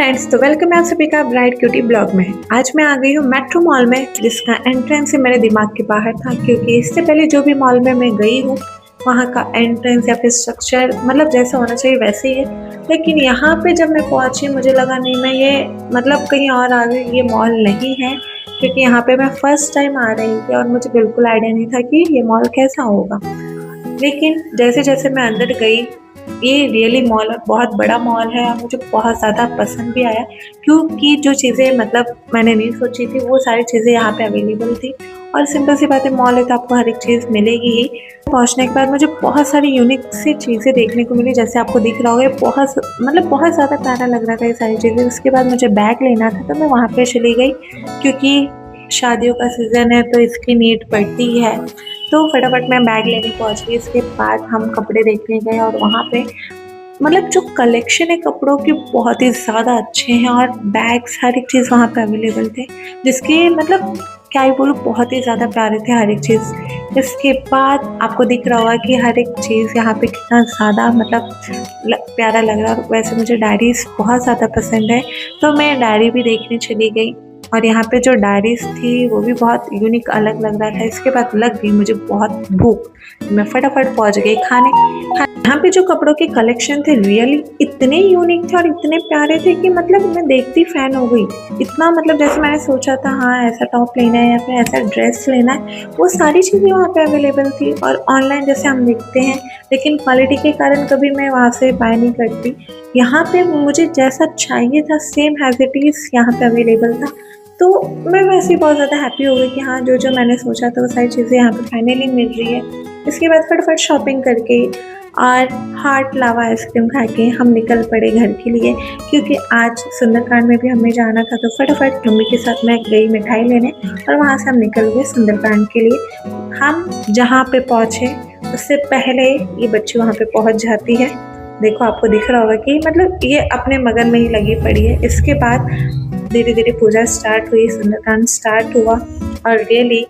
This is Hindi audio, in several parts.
फ्रेंड्स, तो वेलकम है आप सभी का ब्राइट क्यूटी ब्लॉग में। आज मैं आ गई हूँ मेट्रो मॉल में, जिसका एंट्रेंस ही मेरे दिमाग के बाहर था, क्योंकि इससे पहले जो भी मॉल में मैं गई हूँ वहाँ का एंट्रेंस या फिर स्ट्रक्चर मतलब जैसा होना चाहिए वैसे ही है। लेकिन यहाँ पे जब मैं पहुँची मुझे लगा नहीं, मैं ये मतलब कहीं और आ गई, ये मॉल नहीं है। क्योंकि यहाँ पे मैं फर्स्ट टाइम आ रही थी और मुझे बिल्कुल आइडिया नहीं था कि ये मॉल कैसा होगा। लेकिन जैसे जैसे मैं अंदर गई, ये रियली मॉल बहुत बड़ा मॉल है और मुझे बहुत ज़्यादा पसंद भी आया, क्योंकि जो चीज़ें मतलब मैंने नहीं सोची थी वो सारी चीज़ें यहाँ पे अवेलेबल थी। और सिंपल सी बात है, मॉल है तो आपको हर एक चीज़ मिलेगी ही। पहुँचने के बाद मुझे बहुत सारी यूनिक सी चीज़ें देखने को मिली, जैसे आपको दिख रहा होगा बहुत मतलब बहुत ज़्यादा प्यारा लग रहा था ये सारी चीज़ें। उसके बाद मुझे बैग लेना था तो मैं वहाँ पे चली गई, क्योंकि शादियों का सीज़न है तो इसकी नीड पड़ती ही है। तो फटाफट मैं बैग लेने पहुंच गई। इसके बाद हम कपड़े देखने गए और वहाँ पे मतलब जो कलेक्शन है कपड़ों की बहुत ही ज़्यादा अच्छे हैं, और बैग्स हर एक चीज़ वहाँ पे अवेलेबल थे, जिसके मतलब क्या ही बोलूँ, बहुत ही ज़्यादा प्यारे थे हर एक चीज़। इसके बाद आपको दिख रहा होगा कि हर एक चीज़ यहाँ पे कितना ज़्यादा मतलब प्यारा लग रहा है। वैसे मुझे डायरीज़ बहुत ज़्यादा पसंद है तो मैं डायरी भी देखने चली गई, और यहाँ पे जो डायरीज थी वो भी बहुत यूनिक अलग लग रहा था। इसके बाद लग गई मुझे बहुत भूख, मैं फटाफट पहुँच गई खाने। यहाँ पे जो कपड़ों के कलेक्शन थे रियली इतने यूनिक थे और इतने प्यारे थे कि मतलब मैं देखती फैन हो गई। इतना मतलब जैसे मैंने सोचा था हाँ ऐसा टॉप लेना है या फिर ऐसा ड्रेस लेना है, वो सारी चीज़ें वहाँ पे अवेलेबल थी। और ऑनलाइन जैसे हम देखते हैं, लेकिन क्वालिटी के कारण कभी मैं वहाँ से बाय नहीं करती। यहाँ पे मुझे जैसा चाहिए था सेम एज इट इज़ यहाँ पे अवेलेबल था। तो मैं वैसे ही बहुत ज़्यादा हैप्पी हो गई कि हाँ जो जो मैंने सोचा था वो सारी चीज़ें यहाँ पे फाइनली मिल रही है। इसके बाद फटाफट शॉपिंग करके और हार्ट लावा आइसक्रीम खा के हम निकल पड़े घर के लिए, क्योंकि आज सुंदरकांड में भी हमें जाना था। तो फटाफट मम्मी के साथ मैं गई मिठाई लेने और वहाँ से हम निकल गए सुंदरकांड के लिए। हम जहाँ पे पहुँचे उससे पहले ये बच्ची वहाँ पे पहुँच जाती है। देखो आपको दिख रहा होगा कि मतलब ये अपने मगन में ही लगी पड़ी है। इसके बाद धीरे धीरे पूजा स्टार्ट हुई, सुंदरकांड स्टार्ट हुआ, और रियली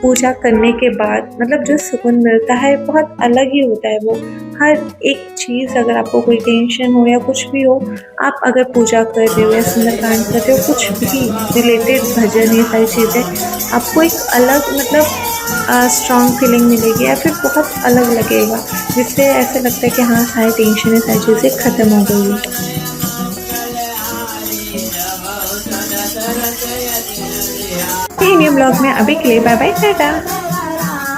पूजा करने के बाद मतलब जो सुकून मिलता है बहुत अलग ही होता है। वो हर एक चीज़, अगर आपको कोई टेंशन हो या कुछ भी हो, आप अगर पूजा कर रहे हो या सुंदरकांड कर रहे हो, कुछ भी रिलेटेड भजन ये सारी चीज़ें, आपको एक अलग मतलब स्ट्रॉन्ग फीलिंग मिलेगी या फिर बहुत अलग लगेगा, जिससे ऐसा लगता है कि हाँ सारी टेंशन है सारी चीज़ें ख़त्म हो गई है। न्यू ब्लॉग में अभी के लिए बाय बाय, टाटा।